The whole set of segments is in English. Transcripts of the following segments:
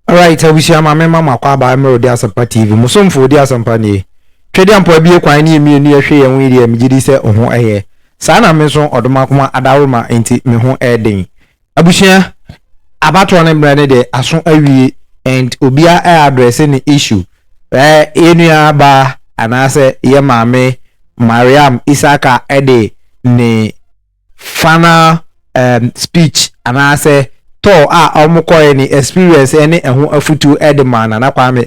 Alright, I wish you my mama kwaba Emerald Asampa TV. Musumfo di Asampa ni. Twede ampo bie kwan ni emi ni ehwe yen wi de mi gidi se oho eye. Sa na me so odoma kuma adawoma enti me ho eden. Abushia abato ne mra ne de aso awie and obia address ni issue. Enua ba anase ye maame Mariam Isaka ede ni final speech anase to omukoye ni experience ene eho afutu edman na kwame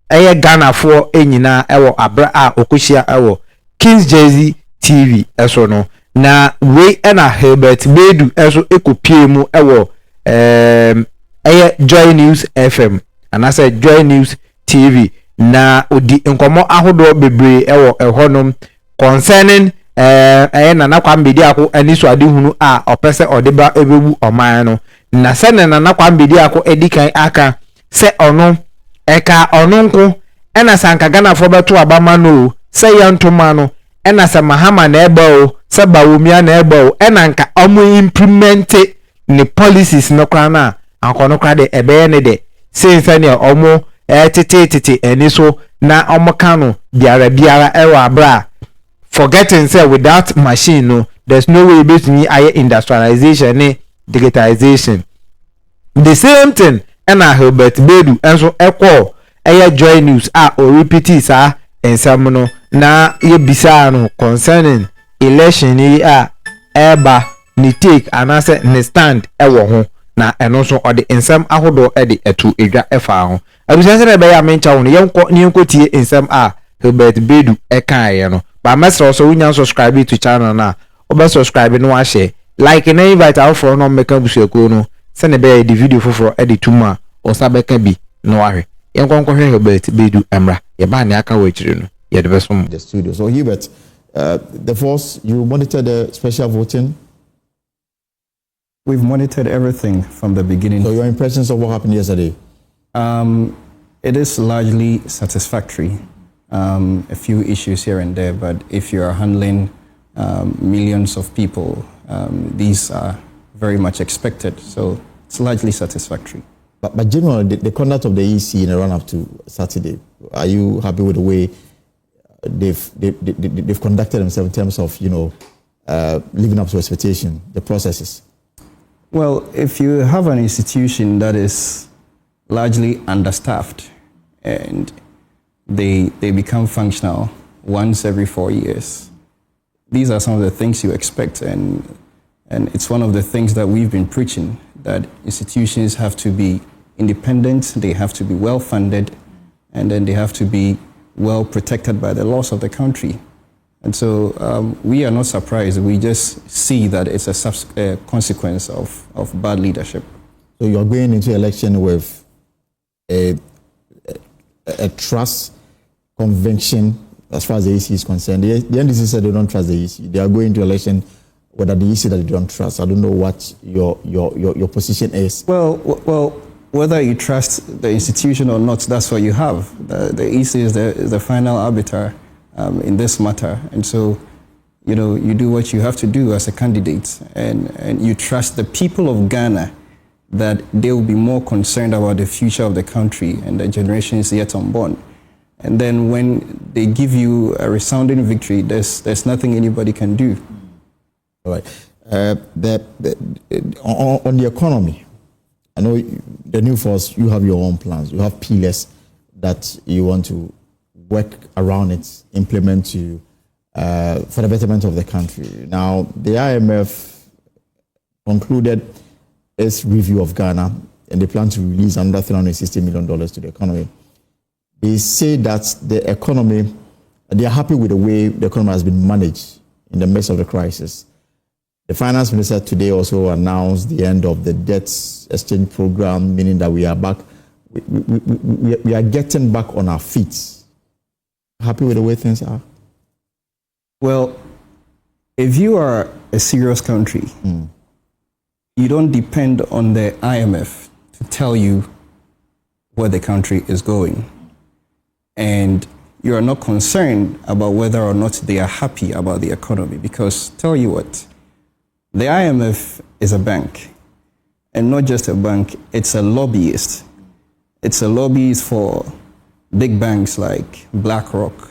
eye Ghana for enyina ewo abra okohia ewo Kings Jersey TV eso no na we na Hurbet Beadu eso ekopie mu ewo eye Joy News FM anase Joy News TV na odi nkomo ahodo bebre ewo ehonom concerning na kwam bedi ako aniso ade hunu opese odeba ebebu oman no na se na kwam bedi ako edikan aka se ono eka ono nko ena sanka Ghana fo beto abama no se yantoma no ena se mahama na eba o se bawumia na eba o ena nka omo implement ni policies no kra na anko kra de ebe ne de se ne omo tete eniso na omo kanu biara ewa abra forgetting say without machine no there's no way between higher industrialization and digitalization. The same thing and Hurbet Beadu enso ekwo Joy News or repeat sa ensam no na ye bisa no concerning election ni eba ni take anase ni stand ewo ho na eno so ode ensam ahodo ede etu edwa efa ho abusanse na be ya mencha ho ne yenko tie ensam Hurbet Beadu ekaye no ba message so unya subscribe to channel na oba subscribe no wa share like na invite out for no make busuako no se ne be the video for edit tuma o sabeka bi no wa hwe yenkonko hwe Hurbet Beadu emra ye ba ne aka wa chire no ye de besom the studio. So Hurbet, the force you monitor the special voting. We've monitored everything from the beginning. So your impressions of what happened yesterday? It is largely satisfactory. A few issues here and there, but if you are handling millions of people, these are very much expected. So it's largely satisfactory. But generally, the conduct of the EC in the run-up to Saturday, are you happy with the way they've conducted themselves in terms of living up to expectation, the processes? Well, if you have an institution that is largely understaffed and they become functional once every 4 years, these are some of the things you expect, and it's one of the things that we've been preaching, that institutions have to be independent, they have to be well funded, and then they have to be well protected by the laws of the country. And so we are not surprised. We just see that it's a consequence of bad leadership. So you're going into election with a trust convention as far as the EC is concerned. The NDC said they don't trust the EC. They are going to election whether the EC that they don't trust. I don't know what your position is. Well, whether you trust the institution or not, that's what you have. The EC is the final arbiter in this matter, and so you do what you have to do as a candidate, and you trust the people of Ghana that they will be more concerned about the future of the country and the generations yet unborn. And then when they give you a resounding victory, there's nothing anybody can do. All right. On the economy, I know the new force, you have your own plans. You have pillars that you want to work around it, implement to for the betterment of the country. Now, the IMF concluded its review of Ghana, and they plan to release another $360 million to the economy. They say that the economy, they are happy with the way the economy has been managed in the midst of the crisis. The finance minister today also announced the end of the debt exchange program, meaning that we are back, we are getting back on our feet. Happy with the way things are? Well, if you are a serious country, you don't depend on the IMF to tell you where the country is going. And you are not concerned about whether or not they are happy about the economy, because tell you what, the IMF is a bank, and not just a bank, it's a lobbyist. It's a lobbyist for big banks like BlackRock,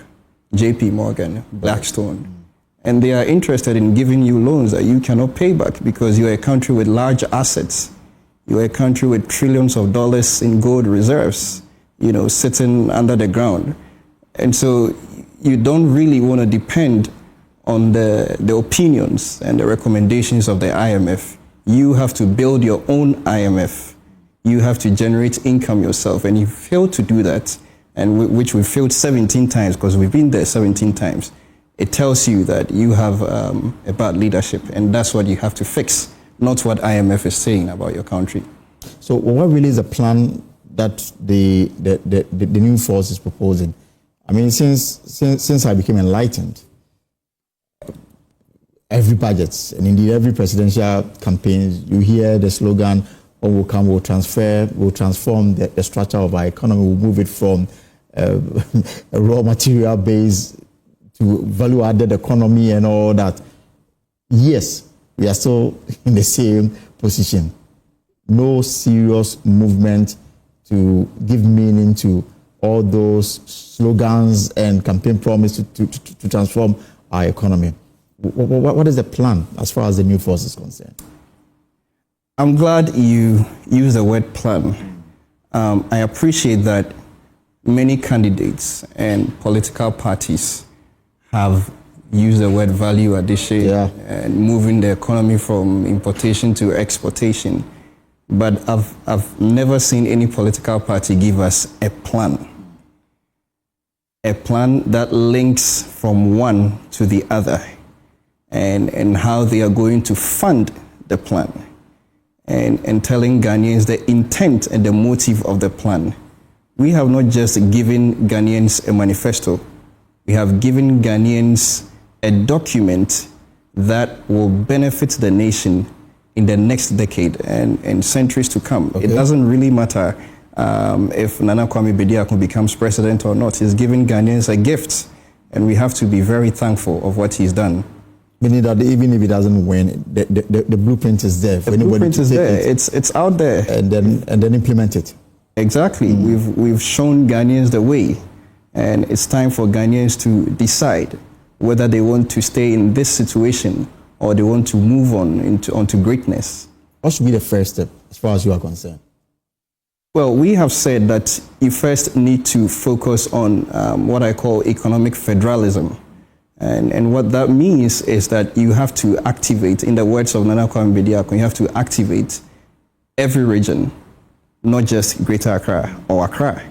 JP Morgan, Blackstone. And they are interested in giving you loans that you cannot pay back because you're a country with large assets. You're a country with trillions of dollars in gold reserves, sitting under the ground. And so you don't really want to depend on the opinions and the recommendations of the IMF. You have to build your own IMF. You have to generate income yourself. And you fail to do that, and which we failed 17 times because we've been there 17 times. It tells you that you have a bad leadership, and that's what you have to fix, not what IMF is saying about your country. So what really is the plan that the new force is proposing? I mean, since I became enlightened, every budget, and indeed every presidential campaign, you hear the slogan, "Oh, we'll transform the structure of our economy, we'll move it from a raw material base to value-added economy and all that." Yes, we are still in the same position. No serious movement to give meaning to all those slogans and campaign promise to transform our economy. What is the plan as far as the new force is concerned? I'm glad you use the word plan. I appreciate that many candidates and political parties have used the word value addition and moving the economy from importation to exportation. But I've never seen any political party give us a plan that links from one to the other, and how they are going to fund the plan, and telling Ghanaians the intent and the motive of the plan. We have not just given Ghanaians a manifesto. We have given Ghanaians a document that will benefit the nation in the next decade and centuries to come. Okay. It doesn't really matter if Nana Kwame Bediako becomes president or not. He's giving Ghanaians a gift, and we have to be very thankful of what he's done. Meaning that even if he doesn't win, the blueprint is there for anybody to take it. The blueprint is there. It's out there. And then implement it. Exactly. We've shown Ghanaians the way, and it's time for Ghanaians to decide whether they want to stay in this situation or they want to move onto greatness. What should be the first step as far as you are concerned? Well, we have said that you first need to focus on what I call economic federalism. And what that means is that you have to activate, in the words of Nana Kwame Bediako, you have to activate every region, not just Greater Accra or Accra.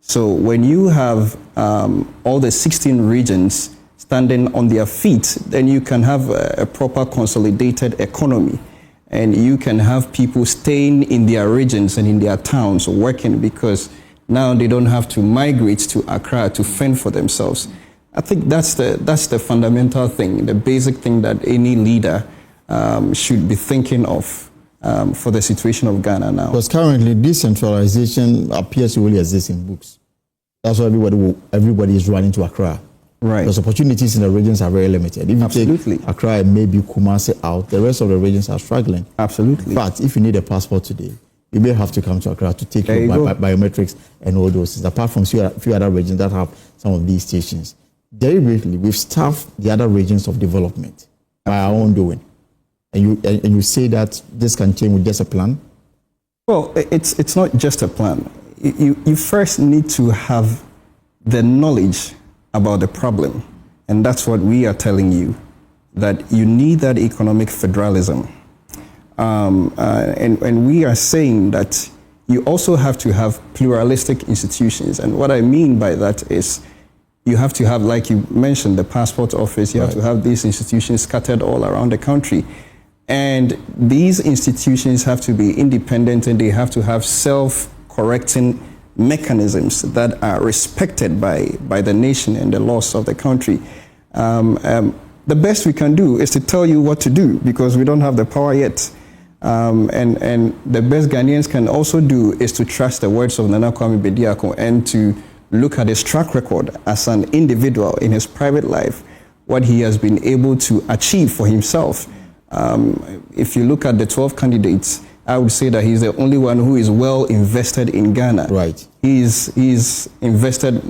So when you have all the 16 regions standing on their feet, then you can have a proper consolidated economy, and you can have people staying in their regions and in their towns working, because now they don't have to migrate to Accra to fend for themselves. I think that's the fundamental thing, the basic thing that any leader should be thinking of for the situation of Ghana now. Because currently decentralization appears to only exist in books. That's why everybody is running to Accra. Right. Because opportunities in the regions are very limited. If you Absolutely. take Accra and maybe Kumasi out, the rest of the regions are struggling. Absolutely. But if you need a passport today, you may have to come to Accra to take your biometrics and all those things, apart from a few other regions that have some of these stations. Deliberately, we've starved the other regions of development by our own doing. And you say that this can change with just a plan? Well, it's not just a plan. You first need to have the knowledge about the problem. And that's what we are telling you, that you need that economic federalism. And we are saying that you also have to have pluralistic institutions. And what I mean by that is you have to have, like you mentioned, the passport office. You have to have these institutions scattered all around the country. And these institutions have to be independent, and they have to have self-correcting mechanisms that are respected by the nation and the laws of the country. The best we can do is to tell you what to do, because we don't have the power yet. And the best Ghanaians can also do is to trust the words of Nana Kwame Bediako and to look at his track record as an individual in his private life, what he has been able to achieve for himself. If you look at the 12 candidates, I would say that he's the only one who is well invested in Ghana. Right. He's invested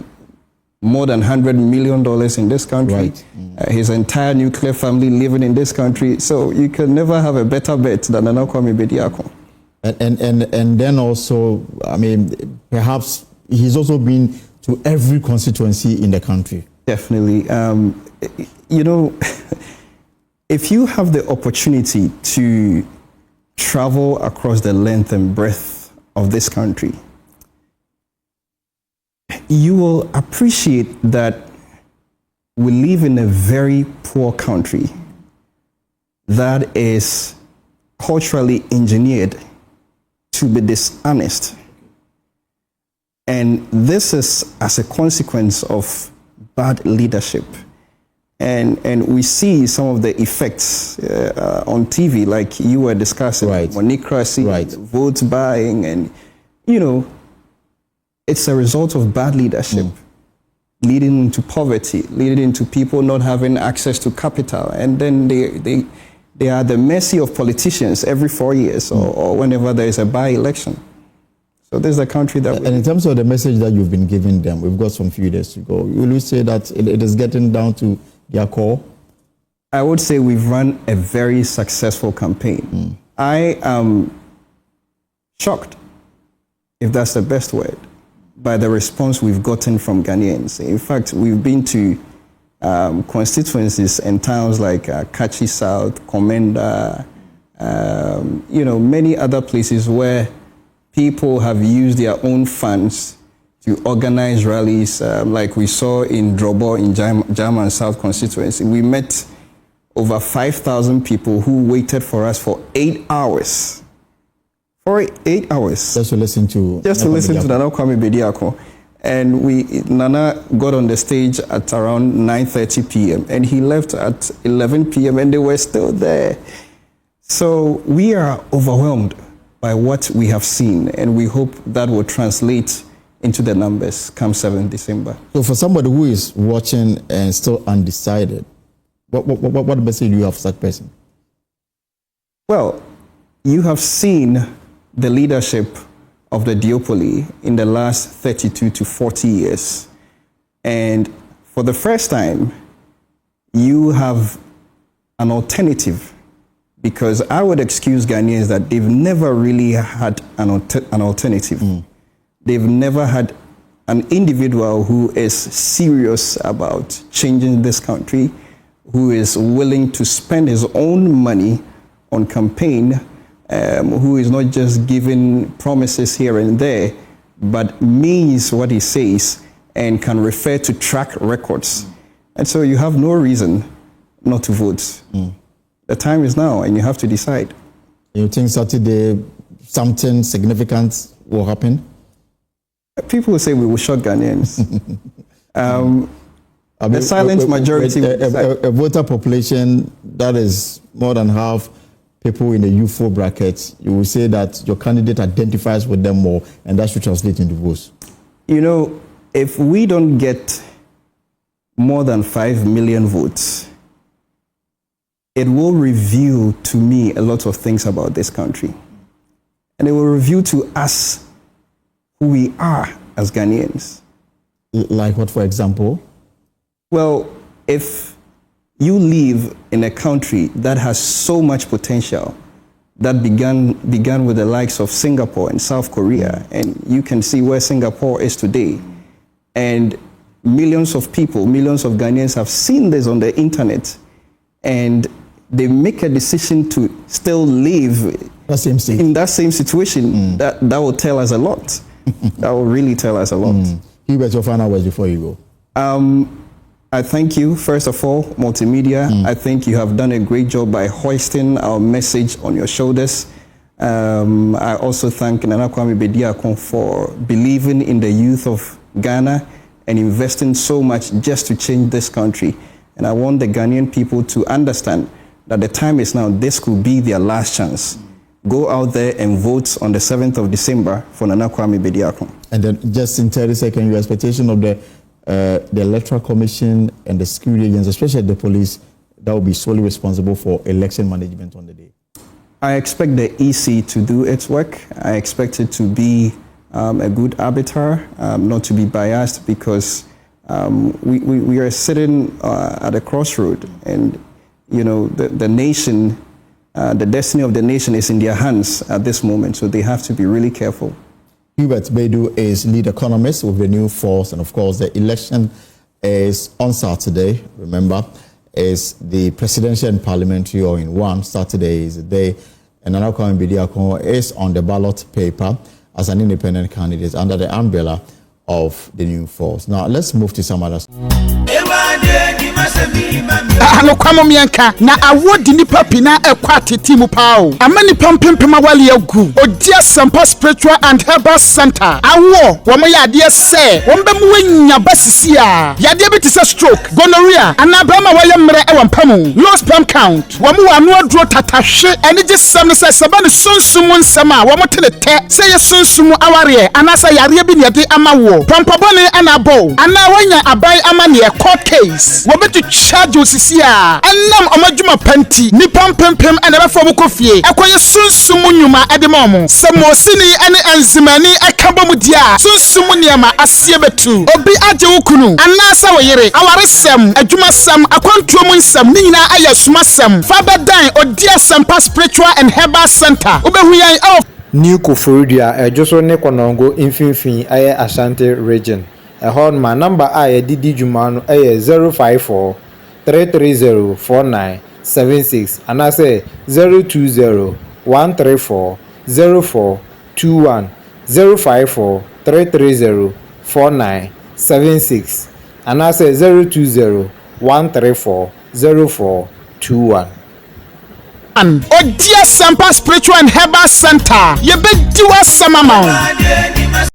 more than $100 million in this country. Right. His entire nuclear family living in this country. So you can never have a better bet than Nana Kwame Bediako. And then also, I mean, perhaps he's also been to every constituency in the country. Definitely. You know, if you have the opportunity to travel across the length and breadth of this country, you will appreciate that we live in a very poor country that is culturally engineered to be dishonest. And this is as a consequence of bad leadership. And we see some of the effects on TV, like you were discussing, right. Monocracy, right. vote buying, and, you know, it's a result of bad leadership, leading into poverty, leading into people not having access to capital. And then they are at the mercy of politicians every 4 years or whenever there is a by-election. So this is the country that... And in terms of the message that you've been giving them, we've got some few days to go. Will you say that it is getting down to their core? I would say we've run a very successful campaign. I am shocked, if that's the best word, by the response we've gotten from Ghanaians. In fact, we've been to constituencies and towns like Kachi South, Komenda, you know, many other places where people have used their own funds to organize rallies, like we saw in Drobo in German South constituency. We met over 5,000 people who waited for us for 8 hours. For 8 hours. Just to listen to... Nana Kwame Bediako. And Nana got on the stage at around 9:30 p.m. and he left at 11 p.m. and they were still there. So we are overwhelmed by what we have seen, and we hope that will translate into the numbers come 7th December. So for somebody who is watching and still undecided, what message do you have for such person? Well, you have seen the leadership of the duopoly in the last 32 to 40 years. And for the first time, you have an alternative, because I would excuse Ghanaians that they've never really had an alternative. They've never had an individual who is serious about changing this country, who is willing to spend his own money on campaign, who is not just giving promises here and there, but means what he says and can refer to track records. And so you have no reason not to vote. The time is now, and you have to decide. You think Saturday something significant will happen? People will say we will shock Ghanaians. The silent majority. A voter population that is more than half people in the U4 bracket, you will say that your candidate identifies with them more, and that should translate into votes. You know, if we don't get more than 5 million votes, it will reveal to me a lot of things about this country. And it will reveal to us who we are as Ghanaians. Like what, for example? Well, if you live in a country that has so much potential, that began with the likes of Singapore and South Korea, and you can see where Singapore is today, and millions of people, millions of Ghanaians have seen this on the internet, and they make a decision to still live in that same situation. That will tell us a lot. That will really tell us a lot. Hurbet, your final words before you go. I thank you, first of all, Multimedia. I think you have done a great job by hoisting our message on your shoulders. I also thank Nana Kwame Bediako for believing in the youth of Ghana and investing so much just to change this country. And I want the Ghanaian people to understand that the time is now. This could be their last chance. Go out there and vote on the 7th of December for Nana Kwame Bediako. And then just in 30 seconds, your expectation of the Electoral Commission and the security agents, especially the police, that will be solely responsible for election management on the day? I expect the EC to do its work. I expect it to be a good arbiter, not to be biased, because we are sitting at a crossroad, and the nation, the destiny of the nation is in their hands at this moment, so they have to be really careful. Hurbet Beadu is lead economist with the New Force, and of course the election is on Saturday. Remember, is the presidential and parliamentary all in one. Saturday is the day, and Anakwa Beadu is on the ballot paper as an independent candidate under the umbrella of the New Force. Now let's move to some others. Ano kwamo mianka na award nipa pina ekwate timu pao amani pampempema wale agu odia sampa spiritual and herbal center awo womo yade se wombe muwenya basisi a yade bi tise stroke gonorrhea anabama wale mre e wampamu low sperm count womo wanu aduro tatahwe ene je sam se sabane sunsumu nsema womo tenete se ye sunsumu aware anasa yare bi yade amawo pampabone anabo ana wanya abai amane e court case wobetu charge osisia enam omadwuma panti ni pampempem ene be fo kofie akoye sunsumu nyuma edemom se mosini ene enzimani akabom dia sunsumu niama asie betu obi age wukunu anasa woyere awaresem adwuma sam akwantuom nsam ni nyina aya sumasem fabadan odia sampa spiritual and herbal center obehuyan New Kufurudia ejoso ne konongo infinfin aye Ashanti region ehon ma number aye didi juma no aye 054 330 4976 anase 020 134 0421 054 330 4976 anase 020 134 0421 Odia Sampa Spiritual and Herbal Center. Ye be diwa samamao.